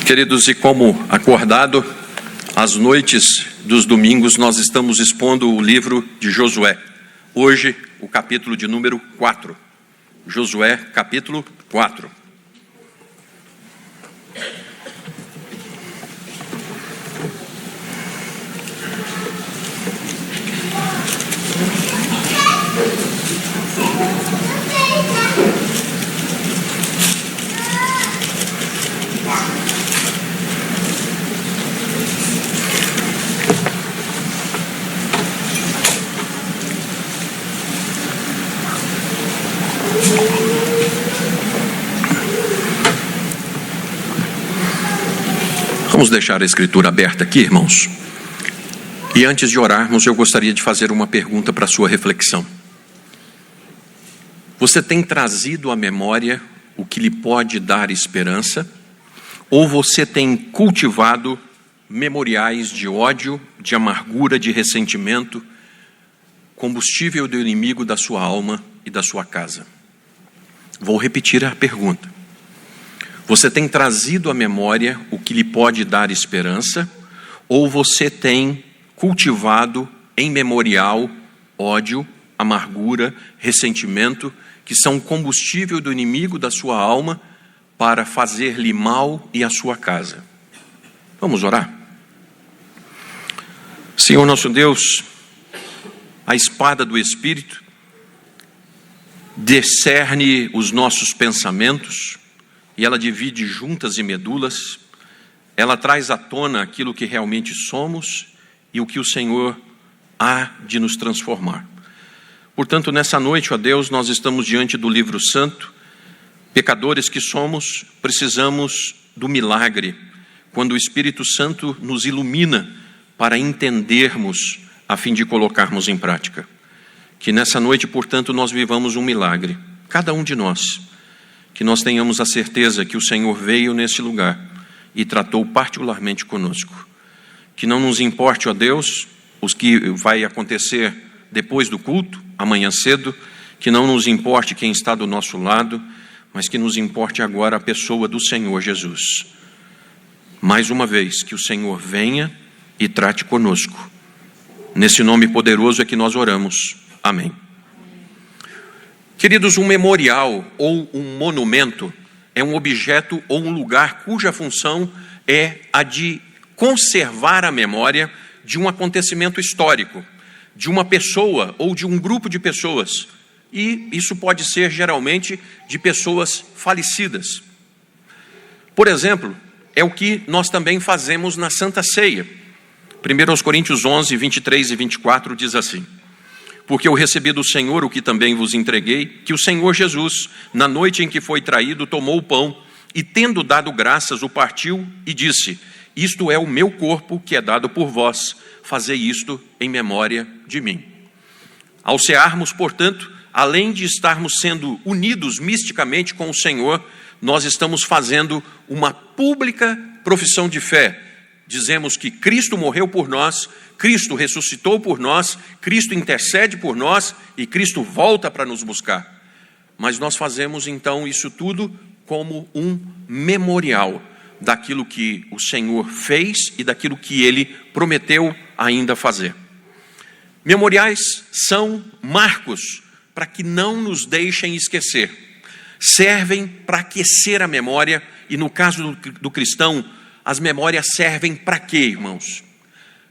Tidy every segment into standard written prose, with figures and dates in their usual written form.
Queridos, e como acordado, às noites dos domingos nós estamos expondo o livro de Josué. Hoje, o capítulo de número 4. Josué, capítulo 4. Vamos deixar a escritura aberta aqui, irmãos. E antes de orarmos, eu gostaria de fazer uma pergunta para a sua reflexão. Você tem trazido à memória o que lhe pode dar esperança? Ou você tem cultivado memoriais de ódio, de amargura, de ressentimento, combustível do inimigo da sua alma e da sua casa? Vou repetir a pergunta. Você tem trazido à memória o que lhe pode dar esperança? Ou você tem cultivado em memorial ódio, amargura, ressentimento, que são combustível do inimigo da sua alma para fazer-lhe mal e a sua casa? Vamos orar? Senhor nosso Deus, a espada do Espírito discerne os nossos pensamentos, e ela divide juntas e medulas, ela traz à tona aquilo que realmente somos e o que o Senhor há de nos transformar. Portanto, nessa noite, ó Deus, nós estamos diante do livro santo, pecadores que somos, precisamos do milagre, quando o Espírito Santo nos ilumina para entendermos, a fim de colocarmos em prática. Que nessa noite, portanto, nós vivamos um milagre, cada um de nós, que nós tenhamos a certeza que o Senhor veio nesse lugar e tratou particularmente conosco. Que não nos importe, ó Deus, os que vai acontecer depois do culto, amanhã cedo, que não nos importe quem está do nosso lado, mas que nos importe agora a pessoa do Senhor Jesus. Mais uma vez, que o Senhor venha e trate conosco. Nesse nome poderoso é que nós oramos. Amém. Queridos, um memorial ou um monumento é um objeto ou um lugar cuja função é a de conservar a memória de um acontecimento histórico, de uma pessoa ou de um grupo de pessoas. E isso pode ser geralmente de pessoas falecidas. Por exemplo, é o que nós também fazemos na Santa Ceia. 1 Coríntios 11, 23 e 24 diz assim: porque eu recebi do Senhor o que também vos entreguei, que o Senhor Jesus, na noite em que foi traído, tomou o pão e, tendo dado graças, o partiu e disse: isto é o meu corpo que é dado por vós, fazei isto em memória de mim. Ao cearmos, portanto, além de estarmos sendo unidos misticamente com o Senhor, nós estamos fazendo uma pública profissão de fé. Dizemos que Cristo morreu por nós, Cristo ressuscitou por nós, Cristo intercede por nós e Cristo volta para nos buscar. Mas nós fazemos então isso tudo como um memorial daquilo que o Senhor fez e daquilo que Ele prometeu ainda fazer. Memoriais são marcos para que não nos deixem esquecer. Servem para aquecer a memória e, no caso do cristão, as memórias servem para quê, irmãos?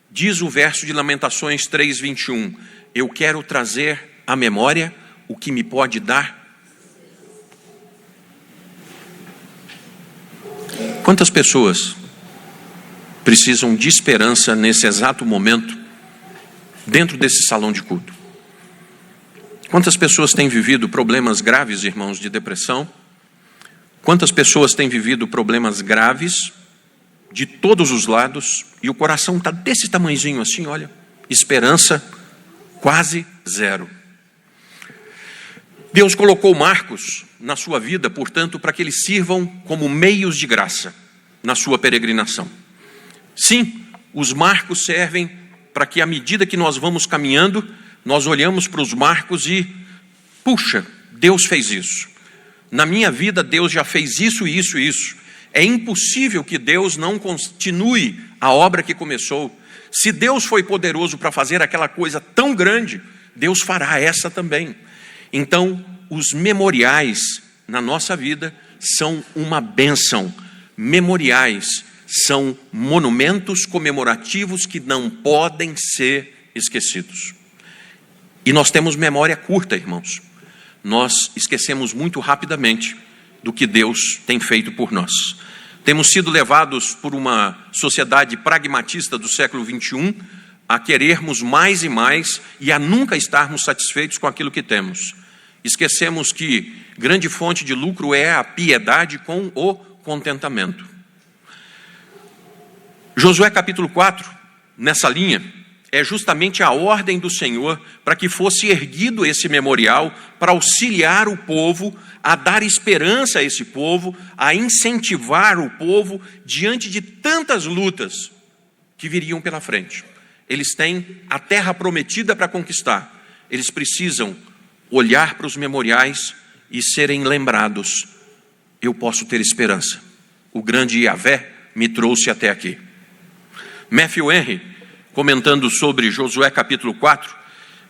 Diz o verso de Lamentações 3:21, eu quero trazer à memória o que me pode dar. Quantas pessoas precisam de esperança nesse exato momento, dentro desse salão de culto? Quantas pessoas têm vivido problemas graves, irmãos, de depressão? Quantas pessoas têm vivido problemas graves de todos os lados, e o coração está desse tamanhozinho assim, olha, esperança quase zero. Deus colocou marcos na sua vida, portanto, para que eles sirvam como meios de graça na sua peregrinação. Sim, os marcos servem para que, à medida que nós vamos caminhando, nós olhamos para os marcos e, puxa, Deus fez isso. Na minha vida, Deus já fez isso, isso e isso. É impossível que Deus não continue a obra que começou. Se Deus foi poderoso para fazer aquela coisa tão grande, Deus fará essa também. Então, os memoriais na nossa vida são uma bênção. Memoriais são monumentos comemorativos que não podem ser esquecidos. E nós temos memória curta, irmãos. Nós esquecemos muito rapidamente do que Deus tem feito por nós. Temos sido levados por uma sociedade pragmatista do século XXI a querermos mais e mais e a nunca estarmos satisfeitos com aquilo que temos. Esquecemos que grande fonte de lucro é a piedade com o contentamento. Josué capítulo 4, nessa linha, é justamente a ordem do Senhor para que fosse erguido esse memorial para auxiliar o povo, a dar esperança a esse povo, a incentivar o povo diante de tantas lutas que viriam pela frente. Eles têm a terra prometida para conquistar. Eles precisam olhar para os memoriais e serem lembrados. Eu posso ter esperança. O grande Yahvé me trouxe até aqui. Matthew Henry, comentando sobre Josué capítulo 4,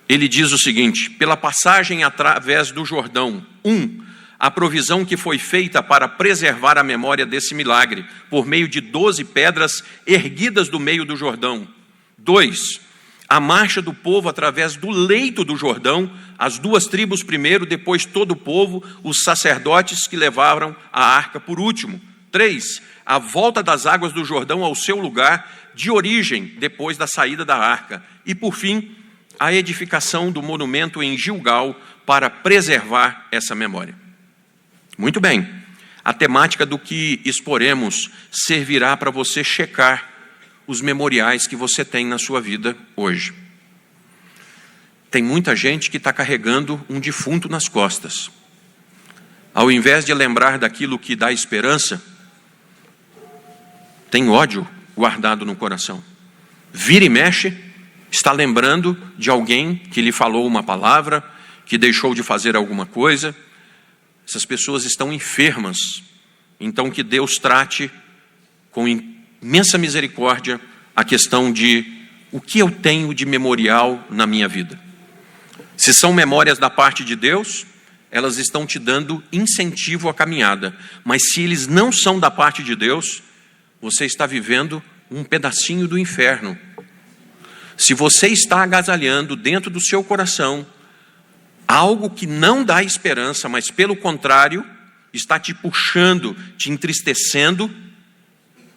ele diz o seguinte: pela passagem através do Jordão, a provisão que foi feita para preservar a memória desse milagre, por meio de 12 pedras erguidas do meio do Jordão. 2, a marcha do povo através do leito do Jordão, as 2 tribos primeiro, depois todo o povo, os sacerdotes que levaram a arca por último. 3, a volta das águas do Jordão ao seu lugar de origem, depois da saída da arca. E, por fim, a edificação do monumento em Gilgal para preservar essa memória. Muito bem, a temática do que exporemos servirá para você checar os memoriais que você tem na sua vida hoje. Tem muita gente que está carregando um defunto nas costas. Ao invés de lembrar daquilo que dá esperança, tem ódio guardado no coração. Vira e mexe, está lembrando de alguém que lhe falou uma palavra, que deixou de fazer alguma coisa. Essas pessoas estão enfermas. Então que Deus trate com imensa misericórdia a questão de o que eu tenho de memorial na minha vida. Se são memórias da parte de Deus, elas estão te dando incentivo à caminhada. Mas se eles não são da parte de Deus, você está vivendo um pedacinho do inferno. Se você está agasalhando dentro do seu coração algo que não dá esperança, mas pelo contrário, está te puxando, te entristecendo,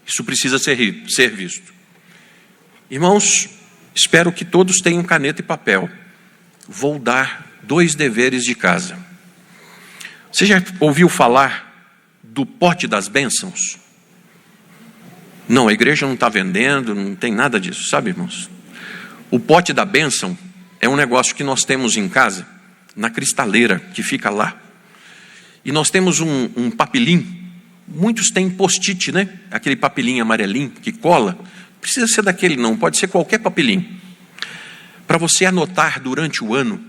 isso precisa ser visto. Irmãos, espero que todos tenham caneta e papel. Vou dar 2 deveres de casa. Você já ouviu falar do pote das bênçãos? Não, a igreja não está vendendo, não tem nada disso, sabe, irmãos? O pote da bênção é um negócio que nós temos em casa, na cristaleira, que fica lá. E nós temos um papelim, muitos têm post-it, né? Aquele papelinho amarelinho que cola. Não precisa ser daquele não, pode ser qualquer papelinho. Para você anotar durante o ano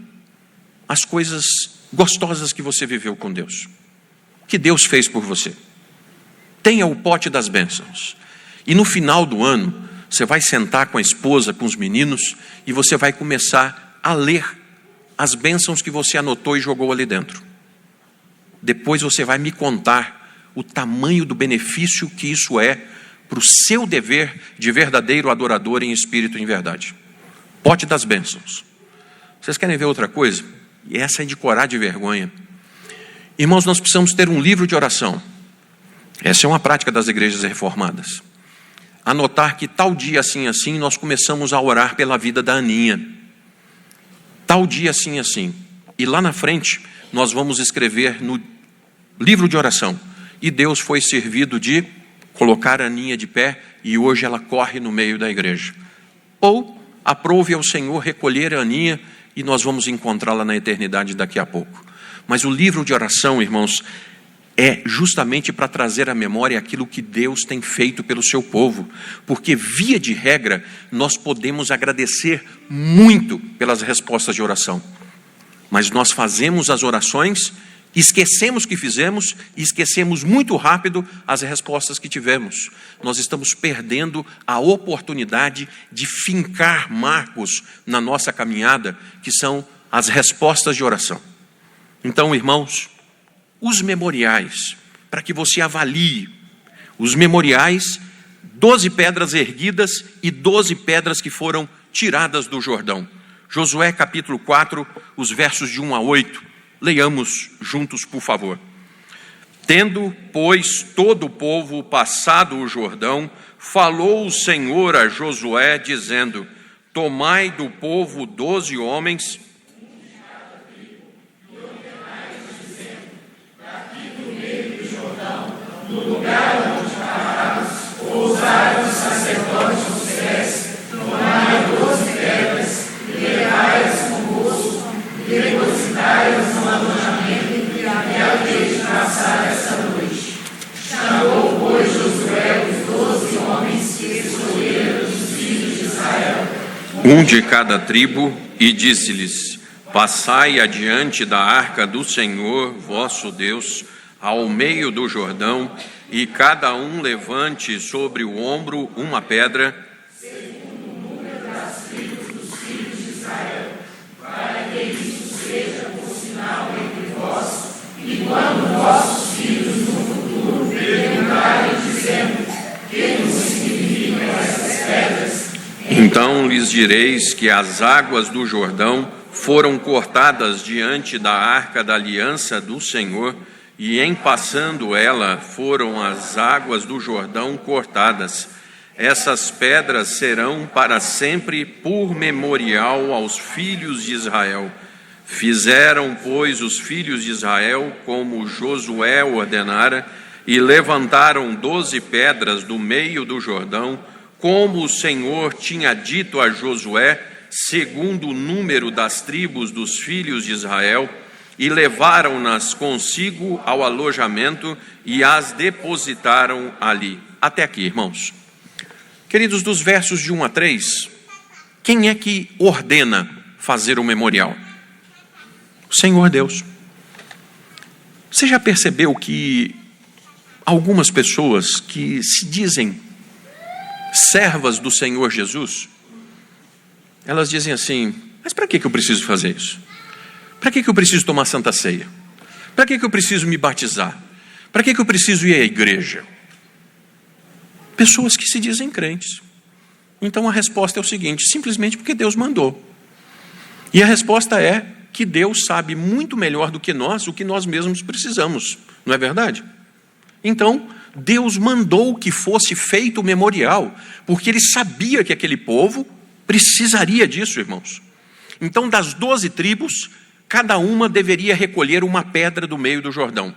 as coisas gostosas que você viveu com Deus. Que Deus fez por você. Tenha o pote das bênçãos. E no final do ano, você vai sentar com a esposa, com os meninos, e você vai começar a ler as bênçãos que você anotou e jogou ali dentro. Depois você vai me contar o tamanho do benefício que isso é para o seu dever de verdadeiro adorador em espírito e em verdade. Pote das bênçãos. Vocês querem ver outra coisa? E essa é de corar de vergonha. Irmãos, nós precisamos ter um livro de oração. Essa é uma prática das igrejas reformadas. Anotar que tal dia assim, assim, nós começamos a orar pela vida da Aninha. Tal dia assim, assim. E lá na frente, nós vamos escrever no livro de oração. E Deus foi servido de colocar a Aninha de pé e hoje ela corre no meio da igreja. Ou aprove ao Senhor recolher a Aninha e nós vamos encontrá-la na eternidade daqui a pouco. Mas o livro de oração, irmãos, é justamente para trazer à memória aquilo que Deus tem feito pelo seu povo. Porque, via de regra, nós podemos agradecer muito pelas respostas de oração. Mas nós fazemos as orações Esquecemos o que fizemos e esquecemos muito rápido as respostas que tivemos. Nós estamos perdendo a oportunidade de fincar marcos na nossa caminhada, que são as respostas de oração. Então, irmãos, os memoriais, para que você avalie, os memoriais, 12 pedras erguidas e 12 pedras que foram tiradas do Jordão. Josué capítulo 4, os versos de 1 a 8. Leiamos juntos, por favor. Tendo, pois, todo o povo passado o Jordão, falou o Senhor a Josué, dizendo: tomai do povo 12 homens, daqui do meio do Jordão, do lugar onde parados, pousai os sacerdotes dos pés, tomai 12 pedras, e levai-as convosco, e depositai-as no alojamento, e haveis de passar essa noite. Chamou, pois, Josué os 12 homens que escolheram dos filhos de Israel, um de cada tribo, e disse-lhes: passai adiante da arca do Senhor vosso Deus, ao meio do Jordão, e cada um levante sobre o ombro uma pedra, segundo o número das tribos dos filhos de Israel, para que isso seja por sinal entre vós, e quando vossos filhos no futuro perguntarem, dizendo: que nos significam essas pedras? Então lhes direis que as águas do Jordão foram cortadas diante da arca da aliança do Senhor, e em passando ela foram as águas do Jordão cortadas. Essas pedras serão para sempre por memorial aos filhos de Israel. Fizeram, pois, os filhos de Israel como Josué ordenara, e levantaram 12 pedras do meio do Jordão, como o Senhor tinha dito a Josué, segundo o número das tribos dos filhos de Israel, e levaram-nas consigo ao alojamento e as depositaram ali. Até aqui, irmãos. Queridos, dos versos de 1 a 3, quem é que ordena fazer o memorial? O Senhor Deus. Você já percebeu que algumas pessoas que se dizem servas do Senhor Jesus, elas dizem assim: mas para que eu preciso fazer isso? Para que eu preciso tomar Santa Ceia? Para que eu preciso me batizar? Para que eu preciso ir à igreja? Pessoas que se dizem crentes. Então a resposta é o seguinte: simplesmente porque Deus mandou. E a resposta é que Deus sabe muito melhor do que nós o que nós mesmos precisamos. Não é verdade? Então, Deus mandou que fosse feito o memorial, porque Ele sabia que aquele povo precisaria disso, irmãos. Então, das 12 tribos, cada uma deveria recolher uma pedra do meio do Jordão.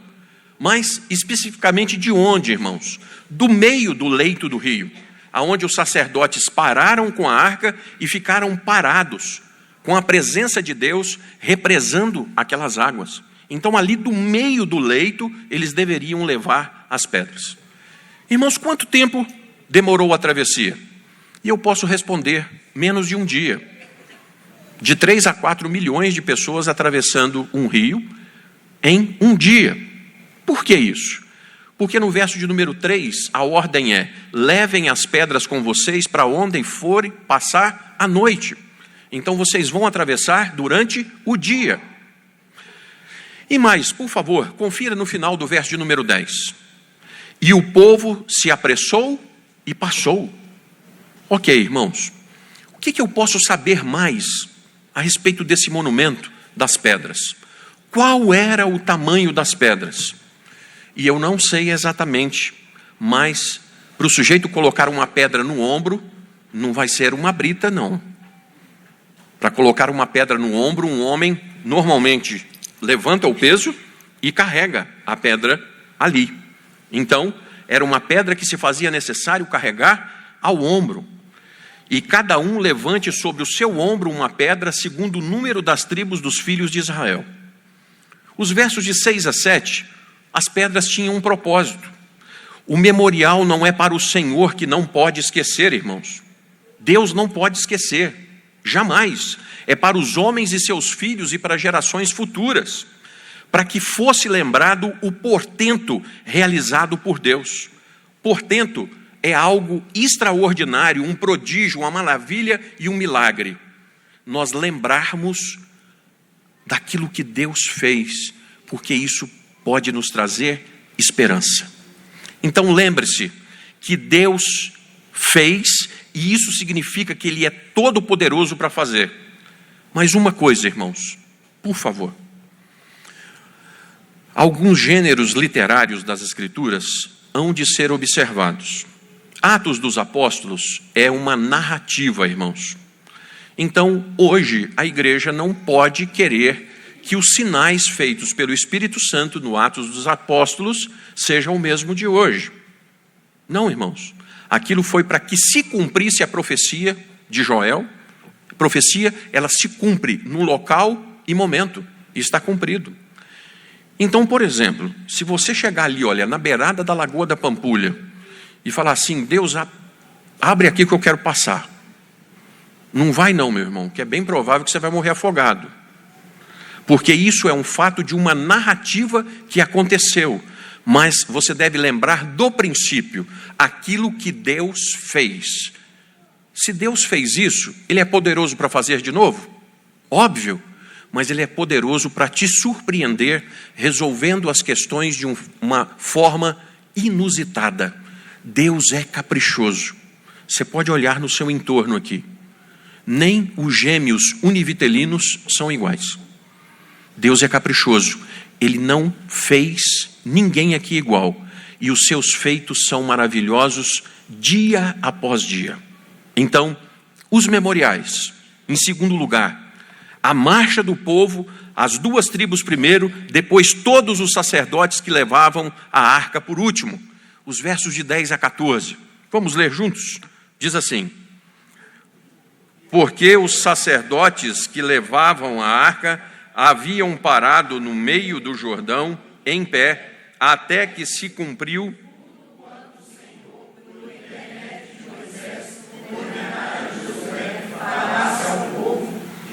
Mas, especificamente de onde, irmãos? Do meio do leito do rio, aonde os sacerdotes pararam com a arca e ficaram parados, com a presença de Deus represando aquelas águas. Então, ali do meio do leito, eles deveriam levar as pedras. Irmãos, quanto tempo demorou a travessia? E eu posso responder: menos de um dia. De 3 a 4 milhões de pessoas atravessando um rio em um dia. Por que isso? Porque no verso de número 3, a ordem é: levem as pedras com vocês para onde forem passar a noite. Então vocês vão atravessar durante o dia. E mais, por favor, confira no final do verso de número 10. E o povo se apressou e passou. Ok, irmãos, o que eu posso saber mais a respeito desse monumento das pedras? Qual era o tamanho das pedras? E eu não sei exatamente, mas para o sujeito colocar uma pedra no ombro, não vai ser uma brita, não. Para colocar uma pedra no ombro, um homem normalmente levanta o peso e carrega a pedra ali. Então, era uma pedra que se fazia necessário carregar ao ombro. E cada um levante sobre o seu ombro uma pedra segundo o número das tribos dos filhos de Israel. Os versos de 6 a 7, as pedras tinham um propósito. O memorial não é para o Senhor, que não pode esquecer, irmãos. Deus não pode esquecer, jamais. É para os homens e seus filhos e para gerações futuras. para que fosse lembrado o portento realizado por Deus. Portento é algo extraordinário, um prodígio, uma maravilha e um milagre. Nós lembrarmos daquilo que Deus fez, porque isso pode nos trazer esperança. Então lembre-se que Deus fez, e isso significa que Ele é todo poderoso para fazer. Mas uma coisa, irmãos, por favor. Alguns gêneros literários das Escrituras hão de ser observados. Atos dos Apóstolos é uma narrativa, irmãos. Então, hoje, a igreja não pode querer que os sinais feitos pelo Espírito Santo no Atos dos Apóstolos sejam o mesmo de hoje. Não, irmãos. Aquilo foi para que se cumprisse a profecia de Joel. A profecia, ela se cumpre no local e momento. E está cumprido. Então, por exemplo, se você chegar ali, olha, na beirada da Lagoa da Pampulha, e falar assim, Deus, abre aqui que eu quero passar. Não vai não, meu irmão, que é bem provável que você vai morrer afogado. Porque isso é um fato de uma narrativa que aconteceu. Mas você deve lembrar do princípio, aquilo que Deus fez. Se Deus fez isso, Ele é poderoso para fazer de novo? Óbvio. Mas Ele é poderoso para te surpreender, resolvendo as questões de uma forma inusitada. Deus é caprichoso. Você pode olhar no seu entorno aqui. Nem os gêmeos univitelinos são iguais. Deus é caprichoso. Ele não fez ninguém aqui igual. E os seus feitos são maravilhosos dia após dia. Então, os memoriais. Em segundo lugar, a marcha do povo, as duas tribos primeiro, depois todos os sacerdotes que levavam a arca por último. Os versos de 10 a 14. Vamos ler juntos? Diz assim: porque os sacerdotes que levavam a arca haviam parado no meio do Jordão, em pé, até que se cumpriu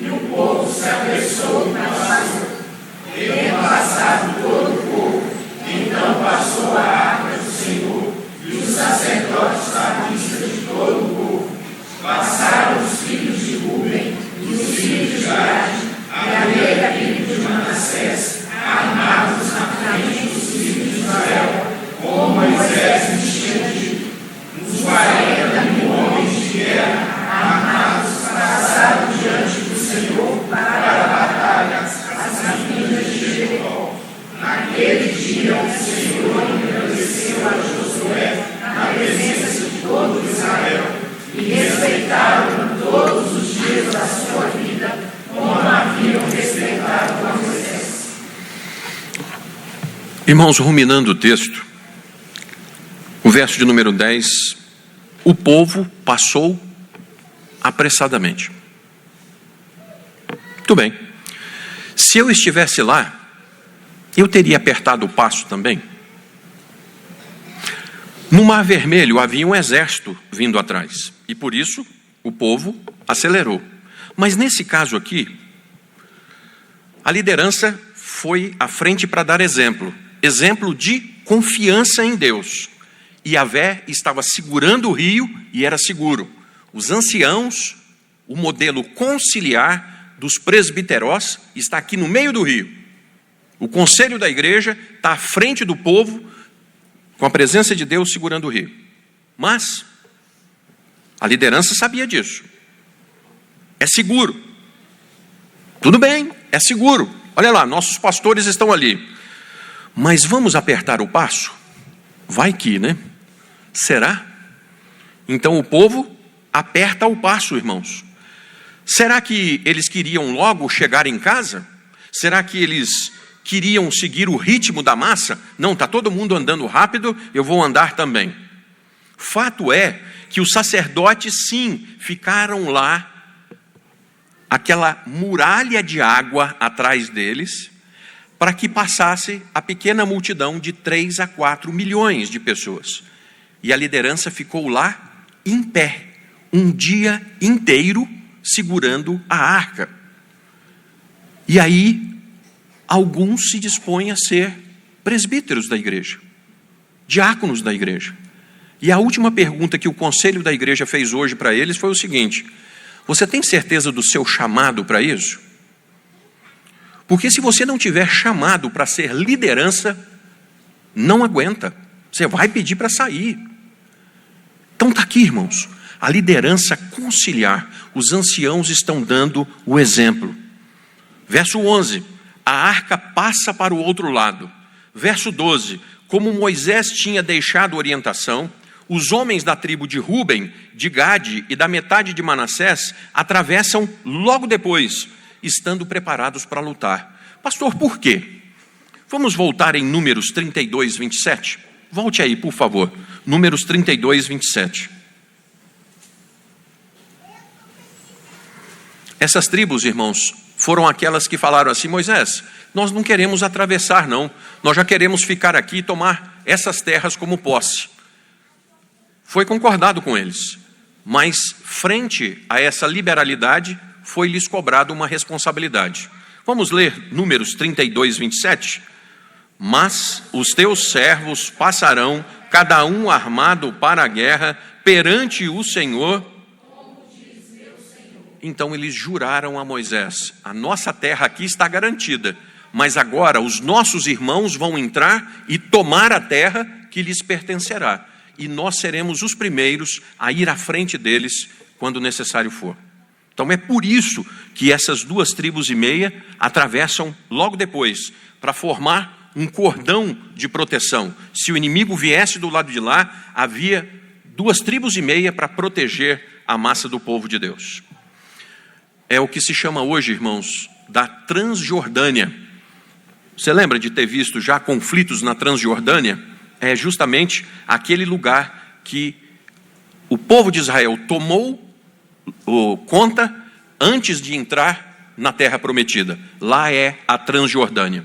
e o povo se apressou na passou. Tendo passado todo o povo, então passou a arca do Senhor, e os sacerdotes à vista de todo o povo. Passaram os filhos de Rubem e os filhos de Gade, a meia tribo de Manassés, armados na frente dos filhos de Israel, com Moisés vestido uns 40.000 homens de guerra, armados, passaram diante do Senhor para a batalha, as rainhas de Jericó. Naquele dia o Senhor engrandeceu a Josué na presença de todo Israel, e respeitaram todos os dias da sua vida, como haviam respeitado a Moisés. Irmãos, ruminando o texto, o verso de número 10, o povo passou apressadamente. Muito bem. Se eu estivesse lá, eu teria apertado o passo também. No Mar Vermelho havia um exército vindo atrás, e por isso o povo acelerou. Mas nesse caso aqui, a liderança foi à frente para dar exemplo de confiança em Deus. E Yahvé estava segurando o rio e era seguro. Os anciãos, o modelo conciliar dos presbiterós está aqui no meio do rio. O conselho da igreja está à frente do povo, com a presença de Deus segurando o rio. Mas a liderança sabia disso. É seguro. Tudo bem, é seguro. Olha lá, nossos pastores estão ali. Mas vamos apertar o passo? Vai que, né? Será? Então o povo aperta o passo, irmãos. Será que eles queriam logo chegar em casa? Será que eles queriam seguir o ritmo da massa? Não, está todo mundo andando rápido, eu vou andar também. Fato é que os sacerdotes, sim, ficaram lá, aquela muralha de água atrás deles, para que passasse a pequena multidão de 3 a 4 milhões de pessoas. E a liderança ficou lá em pé, um dia inteiro, segurando a arca. E aí, alguns se dispõem a ser presbíteros da igreja, diáconos da igreja. E a última pergunta que o conselho da igreja fez hoje para eles foi o seguinte: você tem certeza do seu chamado para isso? Porque se você não tiver chamado para ser liderança, não aguenta. Você vai pedir para sair. Então está aqui, irmãos, a liderança conciliar. Os anciãos estão dando o exemplo. Verso 11, a arca passa para o outro lado. Verso 12, como Moisés tinha deixado orientação, os homens da tribo de Ruben, de Gade e da metade de Manassés atravessam logo depois, estando preparados para lutar. Pastor, por quê? Vamos voltar em Números 32, 27? Volte aí, por favor. Números 32, 27. Essas tribos, irmãos, foram aquelas que falaram assim: Moisés, nós não queremos atravessar não, nós já queremos ficar aqui e tomar essas terras como posse. Foi concordado com eles, mas frente a essa liberalidade, foi-lhes cobrado uma responsabilidade. Vamos ler Números 32, 27? Mas os teus servos passarão, cada um armado para a guerra, perante o Senhor. Então eles juraram a Moisés: a nossa terra aqui está garantida, mas agora os nossos irmãos vão entrar e tomar a terra que lhes pertencerá. E nós seremos os primeiros a ir à frente deles quando necessário for. Então é por isso que essas 2 tribos e meia atravessam logo depois, para formar um cordão de proteção. Se o inimigo viesse do lado de lá, havia 2 tribos e meia para proteger a massa do povo de Deus. É o que se chama hoje, irmãos, da Transjordânia. Você lembra de ter visto já conflitos na Transjordânia? É justamente aquele lugar que o povo de Israel tomou conta antes de entrar na terra prometida. Lá é a Transjordânia.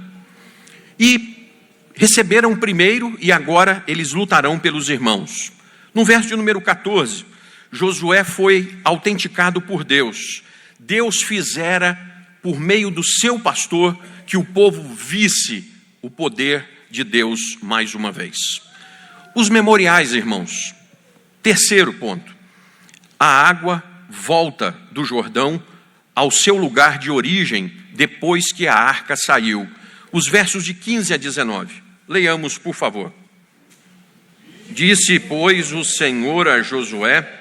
E receberam primeiro e agora eles lutarão pelos irmãos. No verso de número 14, Josué foi autenticado por Deus. Deus fizera, por meio do seu pastor, que o povo visse o poder de Deus mais uma vez. Os memoriais, irmãos. Terceiro ponto. A água volta do Jordão ao seu lugar de origem depois que a arca saiu. Os versos de 15 a 19. Leiamos, por favor. Disse, pois, o Senhor a Josué: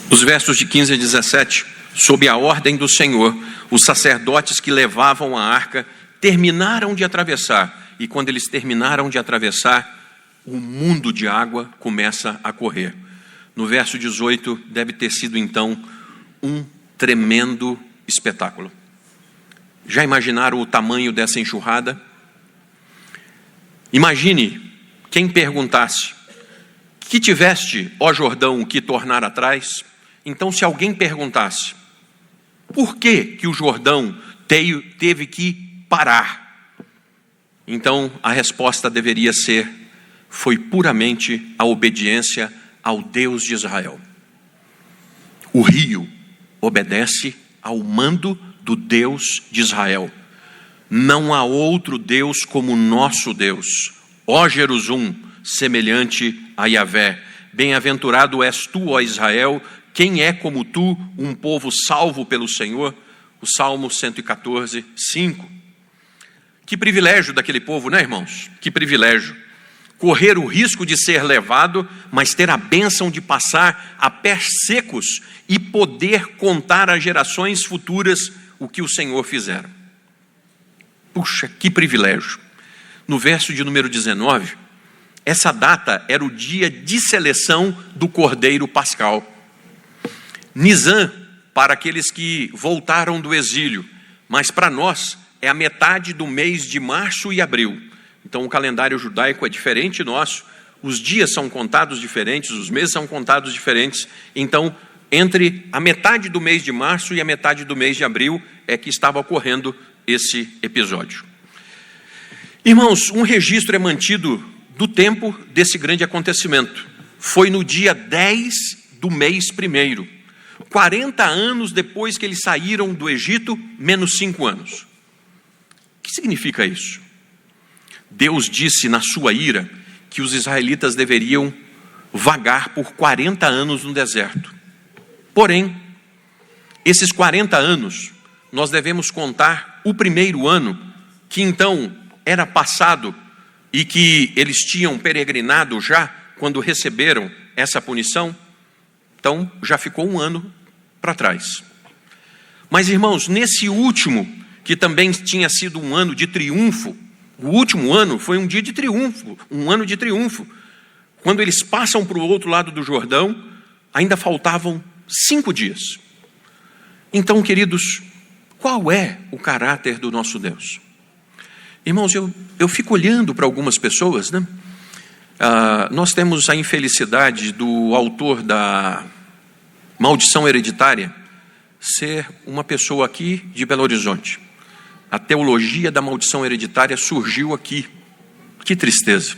Os versos de 15 a 17, sob a ordem do Senhor, os sacerdotes que levavam a arca terminaram de atravessar, e quando eles terminaram de atravessar, o mundo de água começa a correr. No verso 18, deve ter sido então um tremendo espetáculo. Já imaginaram o tamanho dessa enxurrada? Imagine quem perguntasse: que tiveste, ó Jordão, que tornar atrás? Então, se alguém perguntasse: por que o Jordão teve que parar? Então, a resposta deveria ser: foi puramente a obediência ao Deus de Israel. O rio obedece ao mando do Deus de Israel. Não há outro Deus como o nosso Deus. Ó Jerusalém, semelhante a Yahvé. Bem-aventurado és tu, ó Israel. Quem é como tu, um povo salvo pelo Senhor? O Salmo 114, 5. Que privilégio daquele povo, né, irmãos? Que privilégio. Correr o risco de ser levado, mas ter a bênção de passar a pés secos e poder contar às gerações futuras o que o Senhor fizera. Puxa, que privilégio. No verso de número 19, essa data era o dia de seleção do Cordeiro Pascal. Nisan para aqueles que voltaram do exílio, mas para nós é a metade do mês de março e abril. Então o calendário judaico é diferente nosso, os dias são contados diferentes, os meses são contados diferentes. Então, entre a metade do mês de março e a metade do mês de abril é que estava ocorrendo esse episódio. Irmãos, um registro é mantido do tempo desse grande acontecimento. Foi no dia 10 do mês primeiro, 40 anos depois que eles saíram do Egito, menos 5 anos. O que significa isso? Deus disse na sua ira que os israelitas deveriam vagar por 40 anos no deserto. Porém, esses 40 anos, nós devemos contar o primeiro ano, que então era passado e que eles tinham peregrinado já quando receberam essa punição. Então, já ficou um ano para trás. Mas, irmãos, nesse último, que também tinha sido um ano de triunfo, o último ano foi um dia de triunfo, um ano de triunfo. Quando eles passam para o outro lado do Jordão, ainda faltavam 5 dias. Então, queridos, qual é o caráter do nosso Deus? Irmãos, eu fico olhando para algumas pessoas, né? Nós temos a infelicidade do autor da Maldição Hereditária ser uma pessoa aqui de Belo Horizonte. A teologia da maldição hereditária surgiu aqui. Que tristeza.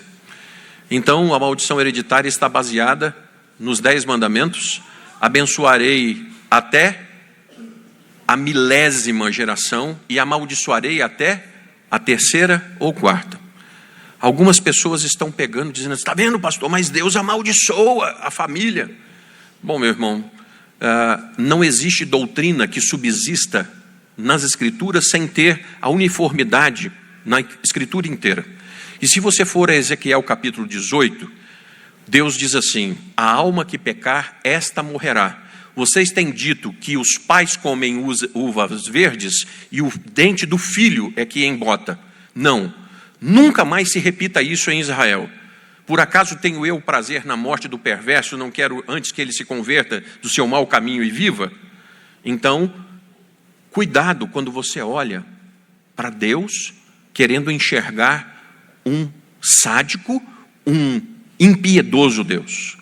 Então, a maldição hereditária está baseada nos 10 mandamentos. Abençoarei até a 1000ª geração e amaldiçoarei até a 3ª ou 4ª. Algumas pessoas estão pegando, dizendo, está vendo, pastor, mas Deus amaldiçoa a família. Bom, meu irmão, não existe doutrina que subsista nas Escrituras sem ter a uniformidade na Escritura inteira. E se você for a Ezequiel capítulo 18, Deus diz assim, a alma que pecar, esta morrerá. Vocês têm dito que os pais comem uvas verdes e o dente do filho é que embota. Não, nunca mais se repita isso em Israel. Por acaso tenho eu prazer na morte do perverso, não quero antes que ele se converta do seu mau caminho e viva? Então, cuidado quando você olha para Deus, querendo enxergar um sádico, um impiedoso Deus.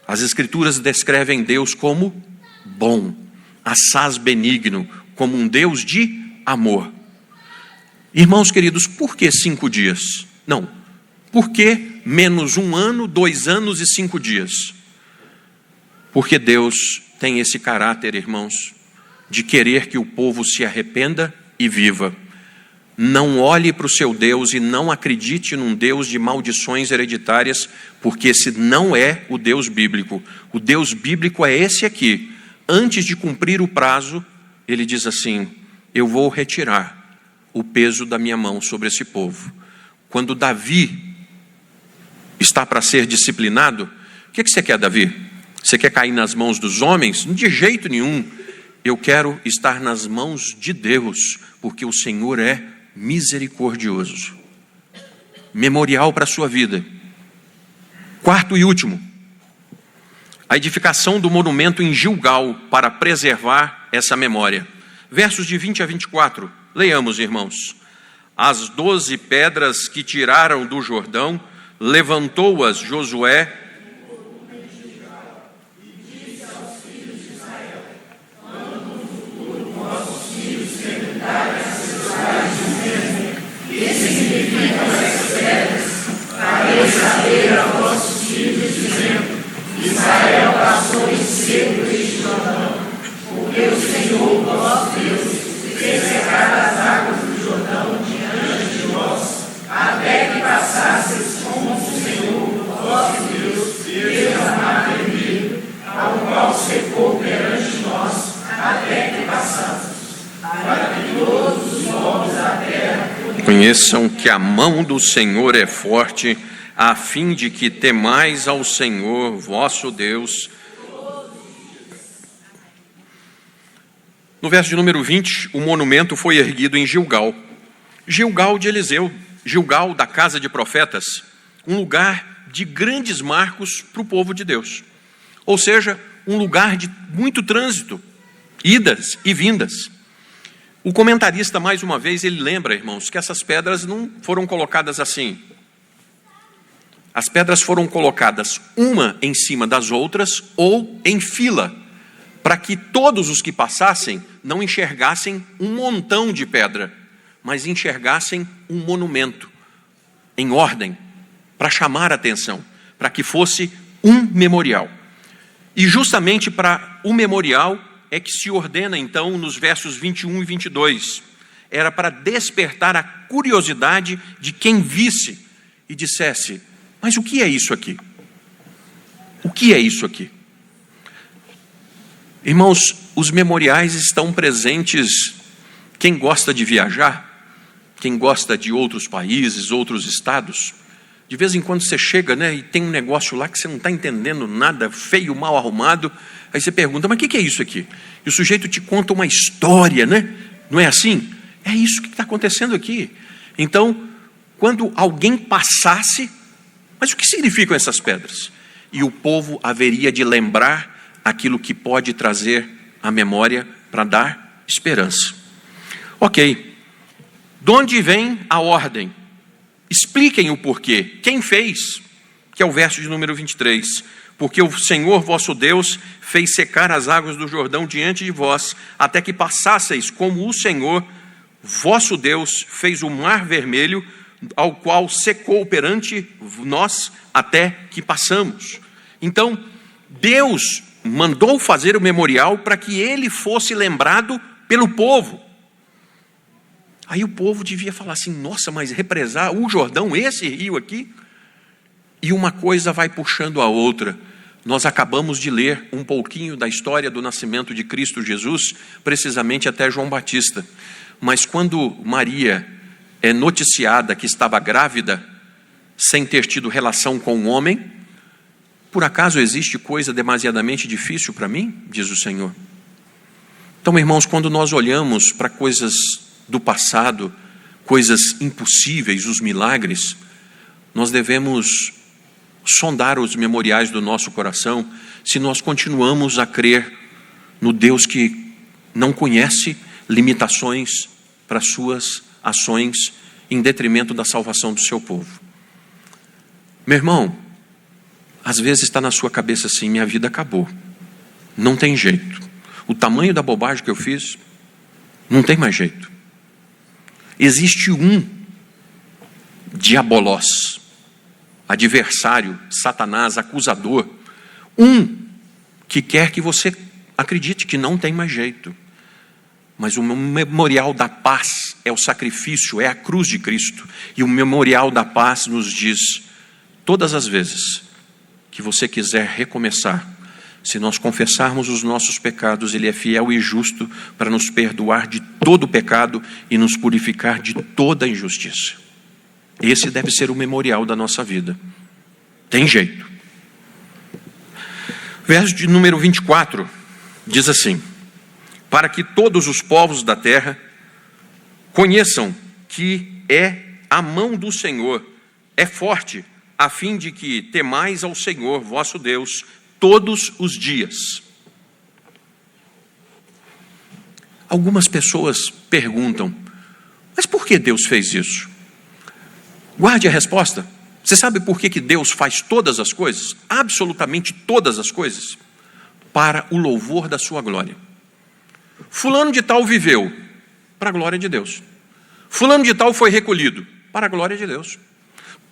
As Escrituras descrevem Deus como bom, assaz benigno, como um Deus de amor. Irmãos queridos, por que 5 dias? Não, por que menos 1 ano, 2 anos e 5 dias? Porque Deus tem esse caráter, irmãos, de querer que o povo se arrependa e viva. Não olhe para o seu Deus e não acredite num Deus de maldições hereditárias, porque esse não é o Deus bíblico. O Deus bíblico é esse aqui. Antes de cumprir o prazo, ele diz assim, eu vou retirar o peso da minha mão sobre esse povo. Quando Davi está para ser disciplinado, o que você quer, Davi? Você quer cair nas mãos dos homens? De jeito nenhum. Eu quero estar nas mãos de Deus, porque o Senhor é misericordioso. Memorial para a sua vida. 4º e último, a edificação do monumento em Gilgal para preservar essa memória. Versos de 20 a 24, leiamos, irmãos. As 12 pedras que tiraram do Jordão, levantou-as Josué saber a vossos filhos, dizendo, Israel passou em seco este Jordão, porque o Senhor, vosso Deus, fez secar as águas do Jordão diante de vós, até que passasseis como o Senhor, vosso Deus, fez a mar vermelho, ao qual secou perante nós, até que passasseis, para que todos os povos da terra conheçam que a mão do Senhor é forte, a fim de que temais ao Senhor, vosso Deus. No verso de número 20, o monumento foi erguido em Gilgal. Gilgal de Eliseu, Gilgal da casa de profetas, um lugar de grandes marcos para o povo de Deus. Ou seja, um lugar de muito trânsito idas e vindas. O comentarista, mais uma vez, ele lembra, irmãos, que essas pedras não foram colocadas assim. As pedras foram colocadas uma em cima das outras ou em fila, para que todos os que passassem não enxergassem um montão de pedra, mas enxergassem um monumento em ordem, para chamar a atenção, para que fosse um memorial. E justamente para o memorial é que se ordena então nos versos 21 e 22. Era para despertar a curiosidade de quem visse e dissesse: mas o que é isso aqui? O que é isso aqui? Irmãos, os memoriais estão presentes. Quem gosta de viajar, quem gosta de outros países, outros estados, de vez em quando você chega, né, e tem um negócio lá que você não está entendendo nada, feio, mal arrumado, aí você pergunta: mas o que é isso aqui? E o sujeito te conta uma história, né? Não é assim? É isso que está acontecendo aqui. Então, quando alguém passasse, mas o que significam essas pedras? E o povo haveria de lembrar aquilo que pode trazer à memória para dar esperança. Ok, de onde vem a ordem? Expliquem o porquê. Quem fez? Que é o verso de número 23. Porque o Senhor vosso Deus fez secar as águas do Jordão diante de vós, até que passasseis, como o Senhor vosso Deus fez o mar vermelho, ao qual secou perante nós até que passamos. Então, Deus mandou fazer o memorial para que ele fosse lembrado pelo povo. Aí o povo devia falar assim: nossa, mas represar o Jordão, esse rio aqui? E uma coisa vai puxando a outra. Nós acabamos de ler um pouquinho da história do nascimento de Cristo Jesus, precisamente até João Batista. Mas quando Maria é noticiada que estava grávida, sem ter tido relação com um homem, por acaso existe coisa demasiadamente difícil para mim? Diz o Senhor. Então, irmãos, quando nós olhamos para coisas do passado, coisas impossíveis, os milagres, nós devemos sondar os memoriais do nosso coração, se nós continuamos a crer no Deus que não conhece limitações para suas ações em detrimento da salvação do seu povo. Meu irmão, às vezes está na sua cabeça assim: minha vida acabou, não tem jeito, o tamanho da bobagem que eu fiz, não tem mais jeito. Existe um diabolós, adversário, Satanás, acusador, um que quer que você acredite que não tem mais jeito. Mas o memorial da paz é o sacrifício, é a cruz de Cristo. E o memorial da paz nos diz: todas as vezes que você quiser recomeçar, se nós confessarmos os nossos pecados, Ele é fiel e justo para nos perdoar de todo pecado e nos purificar de toda injustiça. Esse deve ser o memorial da nossa vida. Tem jeito. Verso de número 24 diz assim: para que todos os povos da terra conheçam que é a mão do Senhor, é forte, a fim de que temais ao Senhor vosso Deus todos os dias. Algumas pessoas perguntam: mas por que Deus fez isso? Guarde a resposta. Você sabe por que Deus faz todas as coisas? Absolutamente todas as coisas? Para o louvor da sua glória. Fulano de tal viveu para a glória de Deus. Fulano de tal foi recolhido para a glória de Deus.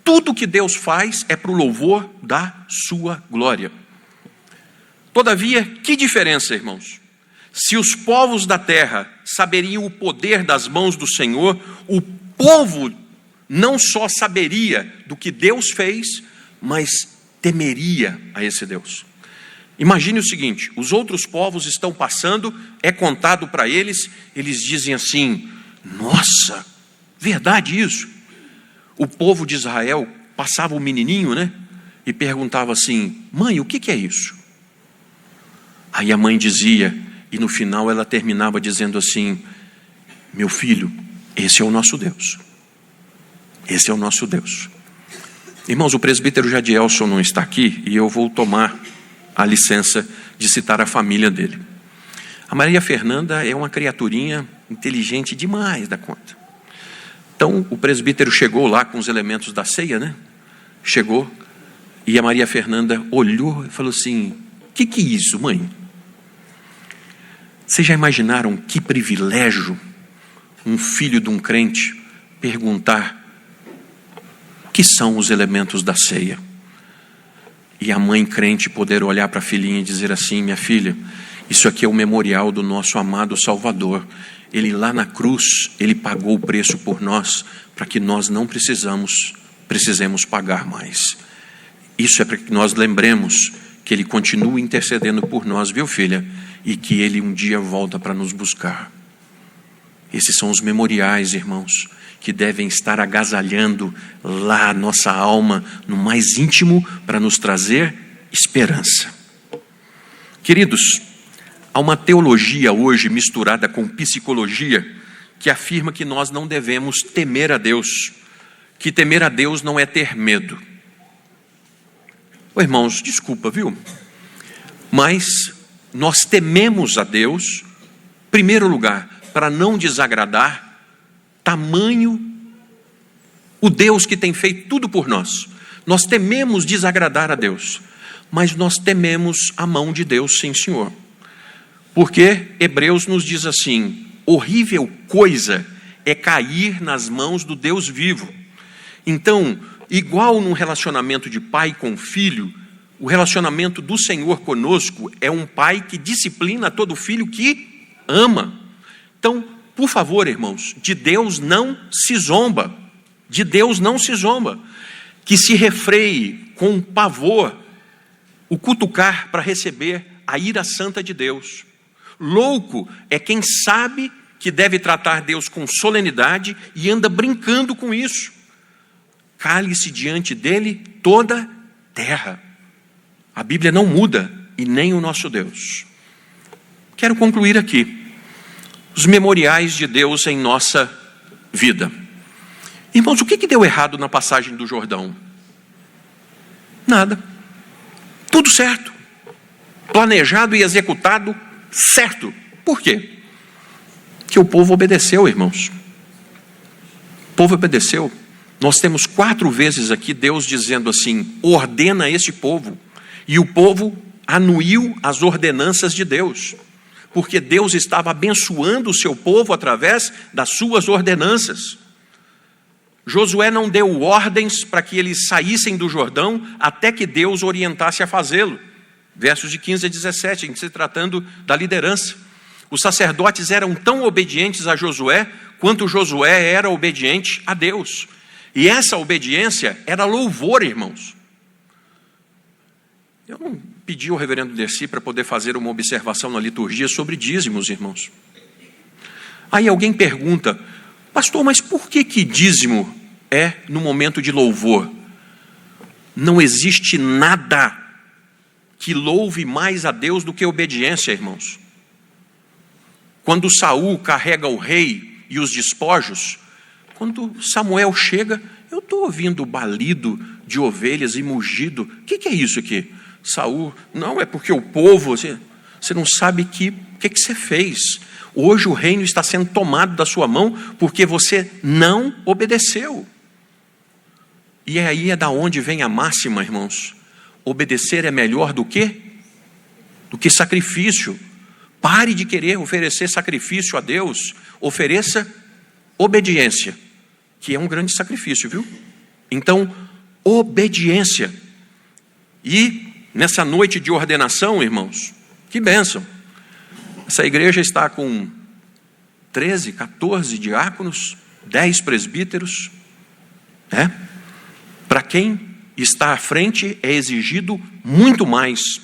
Tudo que Deus faz é para o louvor da sua glória. Todavia, que diferença, irmãos? Se os povos da terra saberiam o poder das mãos do Senhor, o povo não só saberia do que Deus fez, mas temeria a esse Deus. Imagine o seguinte: os outros povos estão passando, é contado para eles, eles dizem assim: nossa, verdade isso? O povo de Israel passava o menininho, né? E perguntava assim: mãe, o que é isso? Aí a mãe dizia, e no final ela terminava dizendo assim: meu filho, esse é o nosso Deus. Esse é o nosso Deus. Irmãos, o presbítero Jadielson não está aqui e eu vou tomar a licença de citar a família dele. A Maria Fernanda é uma criaturinha inteligente demais da conta. Então, o presbítero chegou lá com os elementos da ceia, né? Chegou, e a Maria Fernanda olhou e falou assim: que é isso, mãe? Vocês já imaginaram que privilégio um filho de um crente perguntar o que são os elementos da ceia? E a mãe crente poder olhar para a filhinha e dizer assim: minha filha, isso aqui é o memorial do nosso amado Salvador. Ele lá na cruz, ele pagou o preço por nós, para que nós não precisemos pagar mais. Isso é para que nós lembremos que ele continua intercedendo por nós, viu, filha? E que ele um dia volta para nos buscar. Esses são os memoriais, irmãos, que devem estar agasalhando lá a nossa alma, no mais íntimo, para nos trazer esperança. Queridos, há uma teologia hoje misturada com psicologia que afirma que nós não devemos temer a Deus, que temer a Deus não é ter medo. Irmãos, desculpa, viu? Mas nós tememos a Deus, em primeiro lugar, para não desagradar tamanho o Deus que tem feito tudo por nós. Nós tememos desagradar a Deus, mas nós tememos a mão de Deus, sim, Senhor. Porque Hebreus nos diz assim: horrível coisa é cair nas mãos do Deus vivo. Então, igual num relacionamento de pai com filho, o relacionamento do Senhor conosco é um pai que disciplina todo filho que ama. Então, por favor, irmãos, de Deus não se zomba. De Deus não se zomba. Que se refreie com pavor o cutucar para receber a ira santa de Deus. Louco é quem sabe que deve tratar Deus com solenidade e anda brincando com isso. Cale-se diante dele toda terra. A Bíblia não muda, e nem o nosso Deus. Quero concluir aqui. Os memoriais de Deus em nossa vida. Irmãos, o que deu errado na passagem do Jordão? Nada. Tudo certo. Planejado e executado certo. Por quê? Porque o povo obedeceu, irmãos. O povo obedeceu. Nós temos 4 vezes aqui Deus dizendo assim: ordena esse povo. E o povo anuiu as ordenanças de Deus, porque Deus estava abençoando o seu povo através das suas ordenanças. Josué não deu ordens para que eles saíssem do Jordão até que Deus orientasse a fazê-lo. Versos de 15 a 17, em se tratando da liderança. Os sacerdotes eram tão obedientes a Josué quanto Josué era obediente a Deus. E essa obediência era louvor, irmãos. Eu não pedi ao reverendo Dercy para poder fazer uma observação na liturgia sobre dízimos, irmãos. Aí alguém pergunta: pastor, mas por que dízimo é no momento de louvor? Não existe nada que louve mais a Deus do que obediência, irmãos. Quando Saul carrega o rei e os despojos, quando Samuel chega, eu estou ouvindo balido de ovelhas e mugido. O que é isso aqui? Saul, não, é porque o povo, você não sabe o que você fez. Hoje o reino está sendo tomado da sua mão porque você não obedeceu. E aí é da onde vem a máxima, irmãos. Obedecer é melhor do que sacrifício. Pare de querer oferecer sacrifício a Deus. Ofereça obediência, que é um grande sacrifício, viu? Então, obediência. E nessa noite de ordenação, irmãos, que bênção. Essa igreja está com 13, 14 diáconos, 10 presbíteros, né? Para quem está à frente é exigido muito mais.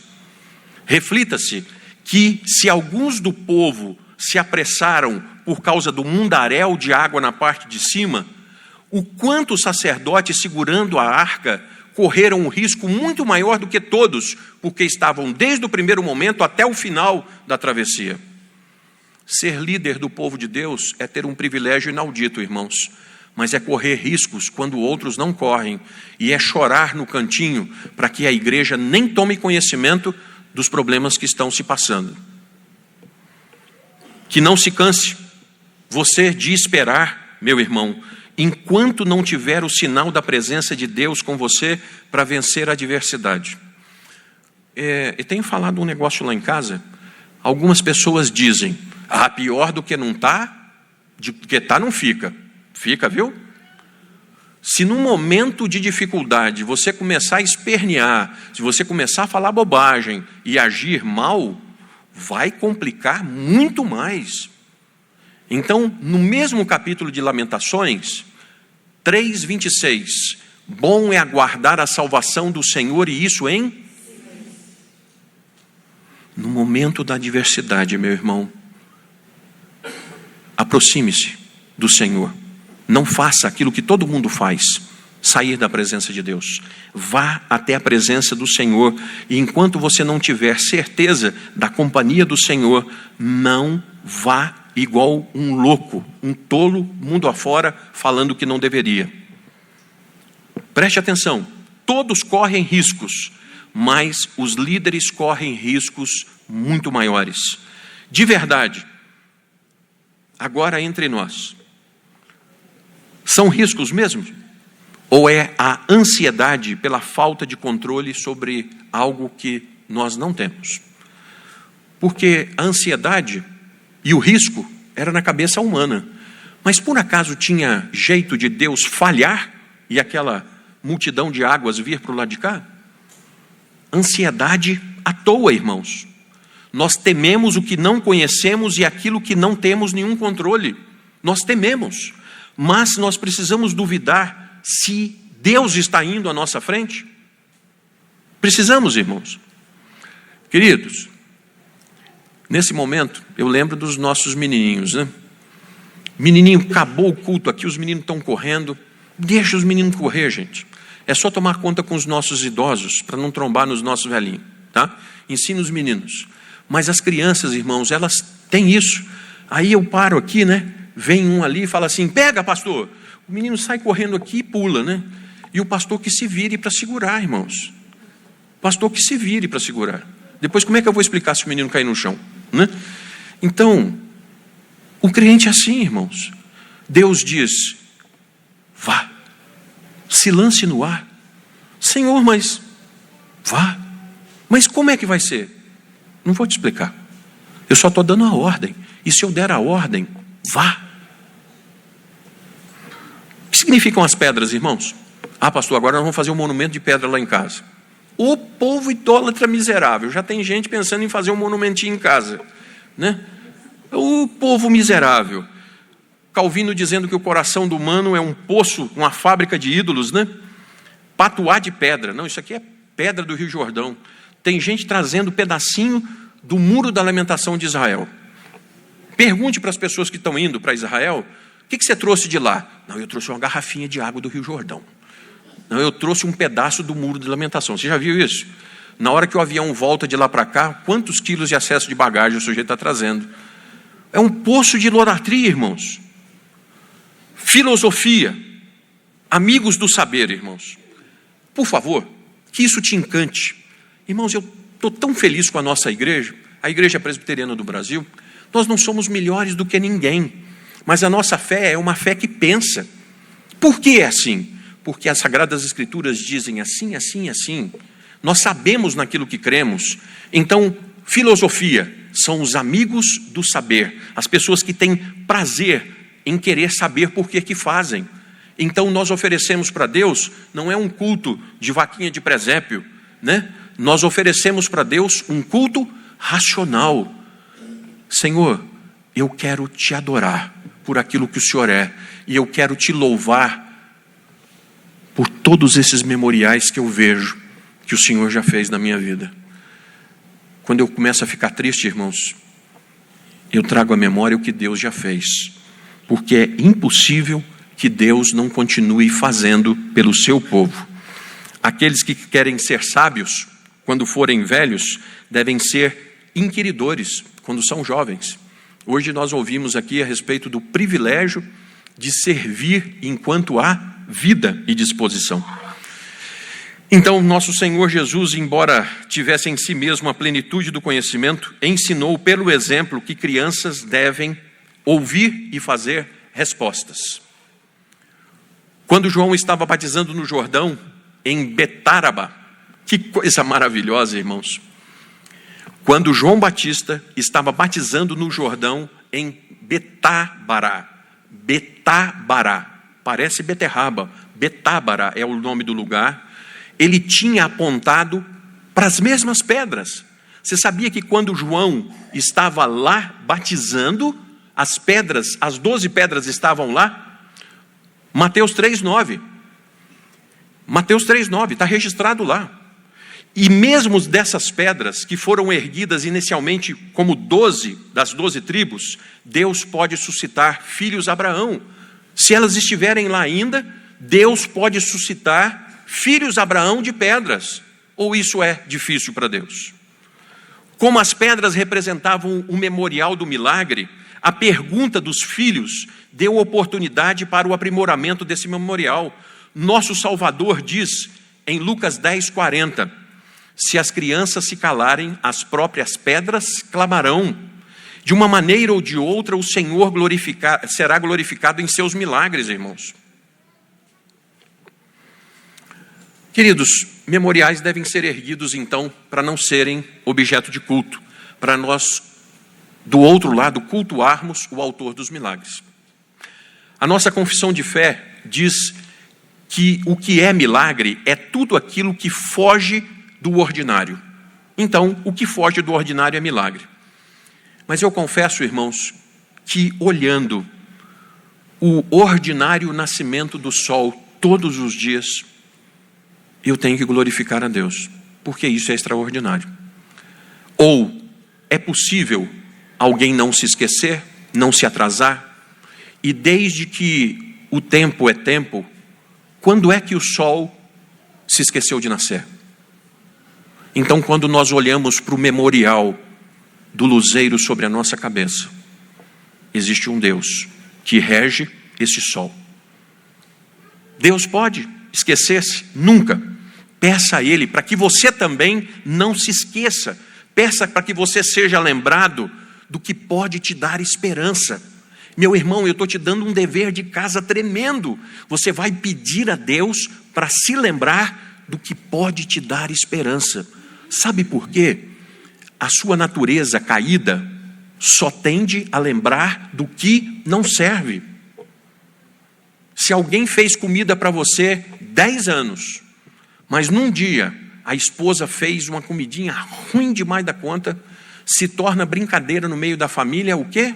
Reflita-se que se alguns do povo se apressaram por causa do mundaréu de água na parte de cima, o quanto os sacerdotes segurando a arca correram um risco muito maior do que todos, porque estavam desde o primeiro momento até o final da travessia. Ser líder do povo de Deus é ter um privilégio inaudito, irmãos, mas é correr riscos quando outros não correm, e é chorar no cantinho para que a igreja nem tome conhecimento dos problemas que estão se passando. que não se canse você de esperar, meu irmão, enquanto não tiver o sinal da presença de Deus com você para vencer a adversidade. Eu tenho falado um negócio lá em casa. Algumas pessoas dizem: pior do que não está, do que está não fica. Fica, viu? Se num momento de dificuldade você começar a espernear, se você começar a falar bobagem e agir mal, vai complicar muito mais. Então, no mesmo capítulo de Lamentações, 3:26, bom é aguardar a salvação do Senhor, e isso no momento da adversidade, meu irmão, aproxime-se do Senhor. Não faça aquilo que todo mundo faz, sair da presença de Deus. Vá até a presença do Senhor, e enquanto você não tiver certeza da companhia do Senhor, não vá igual um louco, um tolo, mundo afora, falando que não deveria. Preste atenção, todos correm riscos, mas os líderes correm riscos muito maiores. De verdade, agora entre nós, são riscos mesmo? Ou é a ansiedade pela falta de controle sobre algo que nós não temos? Porque a ansiedade e o risco era na cabeça humana. Mas por acaso tinha jeito de Deus falhar e aquela multidão de águas vir para o lado de cá? Ansiedade à toa, irmãos. Nós tememos o que não conhecemos e aquilo que não temos nenhum controle. Nós tememos, mas nós precisamos duvidar se Deus está indo à nossa frente. Precisamos, irmãos. Queridos, nesse momento, eu lembro dos nossos menininhos, né? Menininho, acabou o culto aqui, os meninos estão correndo. Deixa os meninos correr, gente. É só tomar conta com os nossos idosos, para não trombar nos nossos velhinhos, tá? Ensina os meninos. Mas as crianças, irmãos, elas têm isso. Aí eu paro aqui, né? Vem um ali e fala assim: pega, pastor. O menino sai correndo aqui e pula, né? E o pastor que se vire para segurar, irmãos. Pastor que se vire para segurar. Depois, como é que eu vou explicar se o menino cair no chão, né? Então, o crente é assim, irmãos. Deus diz: vá, se lance no ar. Senhor, mas vá. Mas como é que vai ser? Não vou te explicar. Eu só estou dando a ordem. E se eu der a ordem, vá. O que significam as pedras, irmãos? Pastor, agora nós vamos fazer um monumento de pedra lá em casa. O povo idólatra miserável. Já tem gente pensando em fazer um monumentinho em casa, né? O povo miserável. Calvino dizendo que o coração do humano é um poço, uma fábrica de ídolos, né? Patuá de pedra. Não, isso aqui é pedra do Rio Jordão. Tem gente trazendo pedacinho do muro da lamentação de Israel. Pergunte para as pessoas que estão indo para Israel: o que você trouxe de lá? Não, eu trouxe uma garrafinha de água do Rio Jordão. Não, eu trouxe um pedaço do muro de lamentação. Você já viu isso? Na hora que o avião volta de lá para cá, quantos quilos de excesso de bagagem o sujeito está trazendo? É um poço de idolatria, irmãos. Filosofia. Amigos do saber, irmãos. Por favor, que isso te encante. Irmãos, eu estou tão feliz com a nossa igreja, a Igreja Presbiteriana do Brasil. Nós não somos melhores do que ninguém, mas a nossa fé é uma fé que pensa. Por que é assim? Porque as Sagradas Escrituras dizem assim, assim, assim. Nós sabemos naquilo que cremos. Então, filosofia são os amigos do saber, as pessoas que têm prazer em querer saber por que fazem. Então nós oferecemos para Deus, não é um culto de vaquinha de presépio, né? Nós oferecemos para Deus um culto racional. Senhor, eu quero te adorar por aquilo que o Senhor é, e eu quero te louvar por todos esses memoriais que eu vejo que o Senhor já fez na minha vida. Quando eu começo a ficar triste, irmãos, eu trago à memória o que Deus já fez, porque é impossível que Deus não continue fazendo pelo seu povo. Aqueles que querem ser sábios, quando forem velhos, devem ser inquiridores, quando são jovens. Hoje nós ouvimos aqui a respeito do privilégio de servir enquanto há vida e disposição. Então, nosso Senhor Jesus, embora tivesse em si mesmo a plenitude do conhecimento, ensinou pelo exemplo que crianças devem ouvir e fazer respostas. Quando João estava batizando no Jordão, em Betáraba, que coisa maravilhosa, irmãos. Quando João Batista estava batizando no Jordão, em Betábara, parece beterraba, Betábara é o nome do lugar, ele tinha apontado para as mesmas pedras. Você sabia que quando João estava lá batizando, as pedras, as 12 pedras estavam lá? Mateus 3,9. Mateus 3,9, está registrado lá. E mesmo dessas pedras que foram erguidas inicialmente como 12, das 12 tribos, Deus pode suscitar filhos a Abraão. Se elas estiverem lá ainda, Deus pode suscitar filhos a Abraão de pedras. Ou isso é difícil para Deus? Como as pedras representavam o memorial do milagre, a pergunta dos filhos deu oportunidade para o aprimoramento desse memorial. Nosso Salvador diz em Lucas 10:40, se as crianças se calarem, as próprias pedras clamarão. De uma maneira ou de outra, o Senhor será glorificado em seus milagres, irmãos. Queridos, memoriais devem ser erguidos, então, para não serem objeto de culto, para nós, do outro lado, cultuarmos o autor dos milagres. A nossa confissão de fé diz que o que é milagre é tudo aquilo que foge do ordinário. Então, o que foge do ordinário é milagre. Mas eu confesso, irmãos, que olhando o ordinário nascimento do sol todos os dias, eu tenho que glorificar a Deus, porque isso é extraordinário. Ou é possível alguém não se esquecer, não se atrasar, e desde que o tempo é tempo, quando é que o sol se esqueceu de nascer? Então, quando nós olhamos para o memorial do luzeiro sobre a nossa cabeça, existe um Deus que rege esse sol. Deus pode esquecer-se? Nunca. Peça a Ele para que você também não se esqueça. Peça para que você seja lembrado do que pode te dar esperança. Meu irmão, eu estou te dando um dever de casa tremendo. Você vai pedir a Deus para se lembrar do que pode te dar esperança. Sabe por quê? A sua natureza caída só tende a lembrar do que não serve. Se alguém fez comida para você 10 anos, mas num dia a esposa fez uma comidinha ruim demais da conta, se torna brincadeira no meio da família, o quê?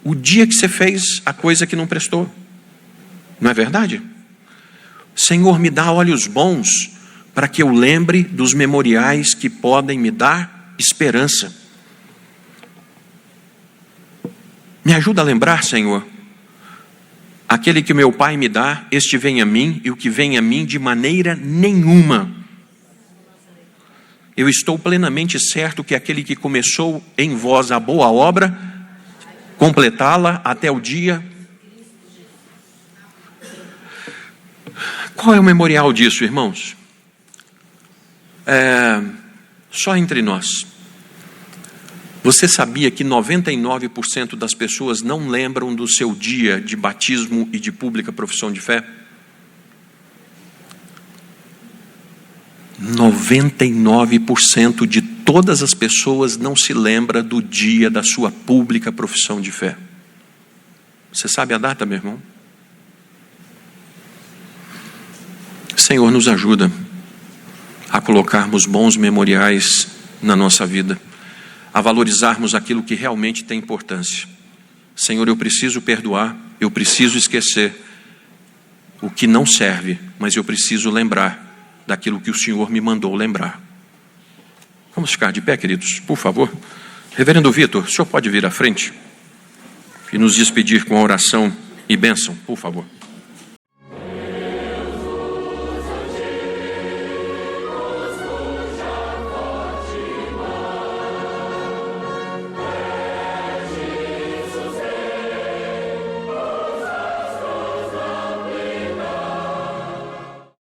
O dia que você fez a coisa que não prestou. Não é verdade? Senhor, me dá olhos bons para que eu lembre dos memoriais que podem me dar esperança. Me ajuda a lembrar, Senhor, aquele que meu Pai me dá, este vem a mim, e o que vem a mim de maneira nenhuma. Eu estou plenamente certo que aquele que começou em vós a boa obra, completá-la até o dia. Qual é o memorial disso, irmãos? Só entre nós. Você sabia que 99% das pessoas não lembram do seu dia de batismo e de pública profissão de fé? 99% de todas as pessoas não se lembra do dia da sua pública profissão de fé. Você sabe a data, meu irmão? Senhor, nos ajuda a colocarmos bons memoriais na nossa vida, a valorizarmos aquilo que realmente tem importância. Senhor, eu preciso perdoar, eu preciso esquecer o que não serve, mas eu preciso lembrar daquilo que o Senhor me mandou lembrar. Vamos ficar de pé, queridos, por favor. Reverendo Vitor, o senhor pode vir à frente e nos despedir com a oração e bênção, por favor.